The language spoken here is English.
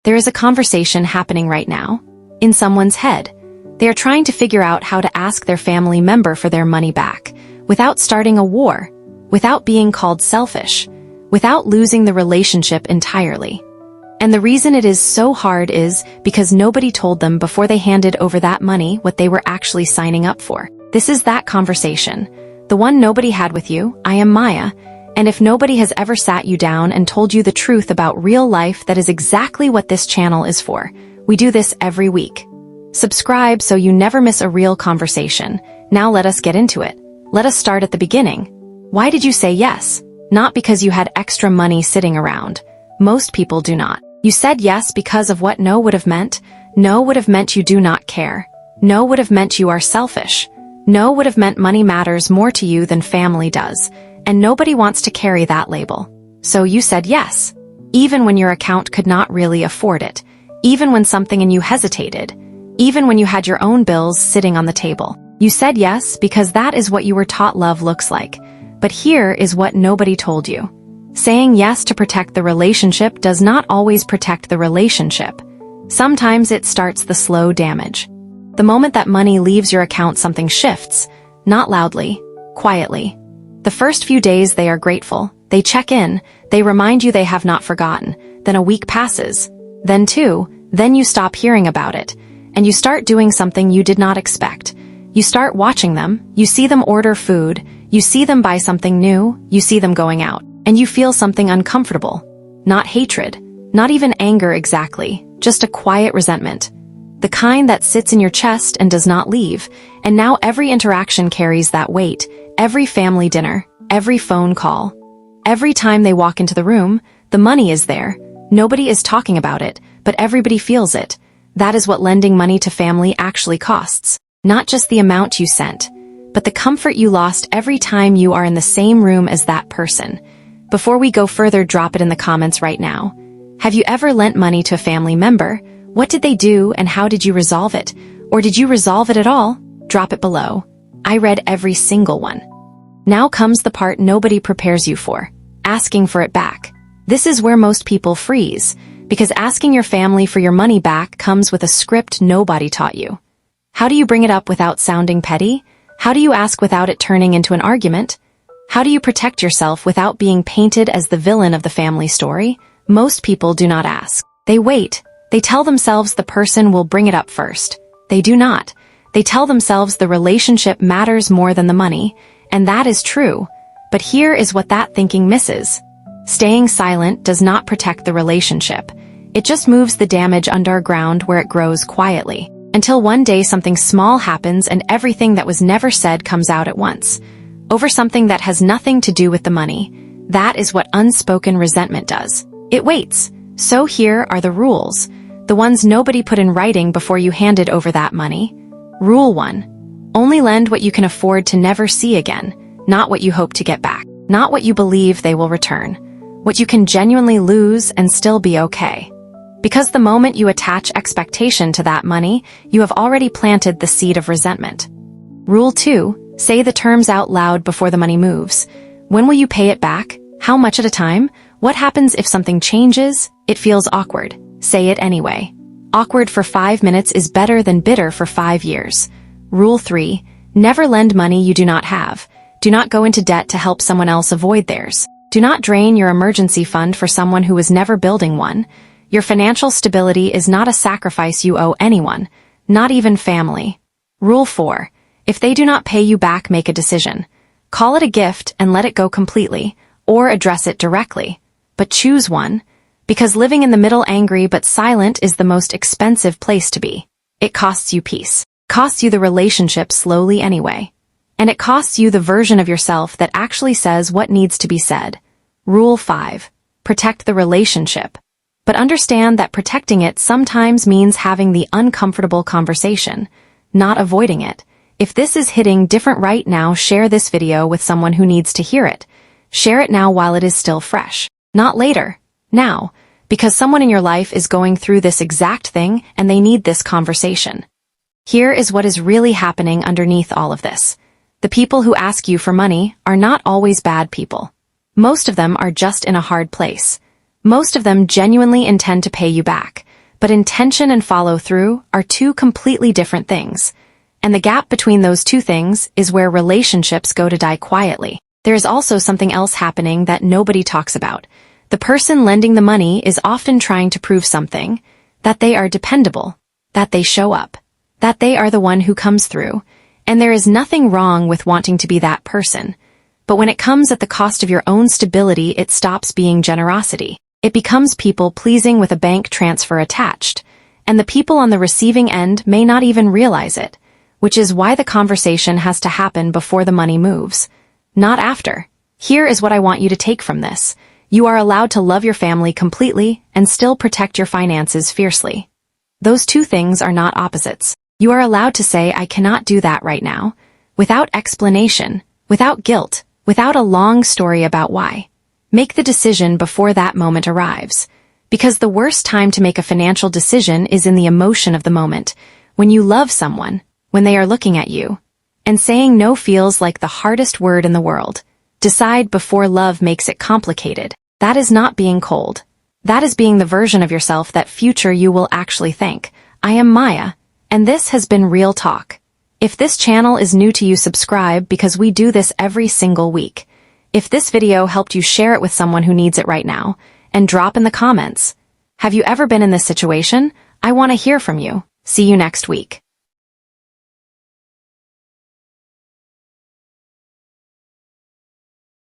There is a conversation happening right now, in someone's head. They are trying to figure out how to ask their family member for their money back, without starting a war, without being called selfish, without losing the relationship entirely. And the reason it is so hard is because nobody told them before they handed over that money what they were actually signing up for. This is that conversation, the one nobody had with you. I am Maya, and if nobody has ever sat you down and told you the truth about real life, that is exactly what this channel is for. We do this every week. Subscribe so you never miss a real conversation. Now let us get into it. Let us start at the beginning. Why did you say yes? Not because you had extra money sitting around. Most people do not. You said yes because of what no would have meant. No would have meant you do not care. No would have meant you are selfish. No would have meant money matters more to you than family does. And nobody wants to carry that label. So you said yes. Even when your account could not really afford it. Even when something in you hesitated. Even when you had your own bills sitting on the table. You said yes because that is what you were taught love looks like. But here is what nobody told you. Saying yes to protect the relationship does not always protect the relationship. Sometimes it starts the slow damage. The moment that money leaves your account, something shifts. Not loudly, quietly. The first few days they are grateful. They check in. They remind you they have not forgotten. Then a week passes. Then 2. Then you stop hearing about it. And you start doing something you did not expect. You start watching them. You see them order food. You see them buy something new. You see them going out. And you feel something uncomfortable. Not hatred. Not even anger exactly. Just a quiet resentment. The kind that sits in your chest and does not leave. And now every interaction carries that weight. Every family dinner. Every phone call. Every time they walk into the room, the money is there. Nobody is talking about it, but everybody feels it. That is what lending money to family actually costs. Not just the amount you sent, but the comfort you lost every time you are in the same room as that person. Before we go further, drop it in the comments right now. Have you ever lent money to a family member? What did they do and how did you resolve it? Or did you resolve it at all? Drop it below. I read every single one. Now comes the part nobody prepares you for. Asking for it back. This is where most people freeze, because asking your family for your money back comes with a script nobody taught you. How do you bring it up without sounding petty? How do you ask without it turning into an argument? How do you protect yourself without being painted as the villain of the family story? Most people do not ask. They wait. They tell themselves the person will bring it up first. They do not. They tell themselves the relationship matters more than the money, and that is true. But here is what that thinking misses. Staying silent does not protect the relationship. It just moves the damage underground where it grows quietly. Until one day something small happens and everything that was never said comes out at once. Over something that has nothing to do with the money. That is what unspoken resentment does. It waits. So here are the rules. The ones nobody put in writing before you handed over that money. Rule 1. Only lend what you can afford to never see again. Not what you hope to get back. Not what you believe they will return. What you can genuinely lose and still be okay. Because the moment you attach expectation to that money, you have already planted the seed of resentment. Rule 2. Say the terms out loud before the money moves. When will you pay it back? How much at a time? What happens if something changes? It feels awkward. Say it anyway. Awkward for 5 minutes is better than bitter for 5 years. Rule 3. Never lend money you do not have. Do not go into debt to help someone else avoid theirs. Do not drain your emergency fund for someone who is never building one. Your financial stability is not a sacrifice you owe anyone, not even family. Rule 4. If they do not pay you back, make a decision. Call it a gift and let it go completely, or address it directly. But choose one, because living in the middle angry but silent is the most expensive place to be. It costs you peace. Costs you the relationship slowly anyway. And it costs you the version of yourself that actually says what needs to be said. Rule 5. Protect the relationship. But understand that protecting it sometimes means having the uncomfortable conversation, not avoiding it. If this is hitting different right now, share this video with someone who needs to hear it. Share it now while it is still fresh. Not later. Now. Because someone in your life is going through this exact thing and they need this conversation. Here is what is really happening underneath all of this. The people who ask you for money are not always bad people. Most of them are just in a hard place. Most of them genuinely intend to pay you back. But intention and follow-through are two completely different things. And the gap between those two things is where relationships go to die quietly. There is also something else happening that nobody talks about. The person lending the money is often trying to prove something, that they are dependable, that they show up, that they are the one who comes through, and there is nothing wrong with wanting to be that person. But when it comes at the cost of your own stability, it stops being generosity. It becomes people-pleasing with a bank transfer attached, and the people on the receiving end may not even realize it, which is why the conversation has to happen before the money moves, not after. Here is what I want you to take from this. You are allowed to love your family completely and still protect your finances fiercely. Those two things are not opposites. You are allowed to say, I cannot do that right now, without explanation, without guilt, without a long story about why. Make the decision before that moment arrives. Because the worst time to make a financial decision is in the emotion of the moment, when you love someone, when they are looking at you. And saying no feels like the hardest word in the world. Decide before love makes it complicated. That is not being cold. That is being the version of yourself that future you will actually thank. I am Maya, and this has been Real Talk. If this channel is new to you, subscribe because we do this every single week. If this video helped you, share it with someone who needs it right now, and drop in the comments. Have you ever been in this situation? I want to hear from you. See you next week.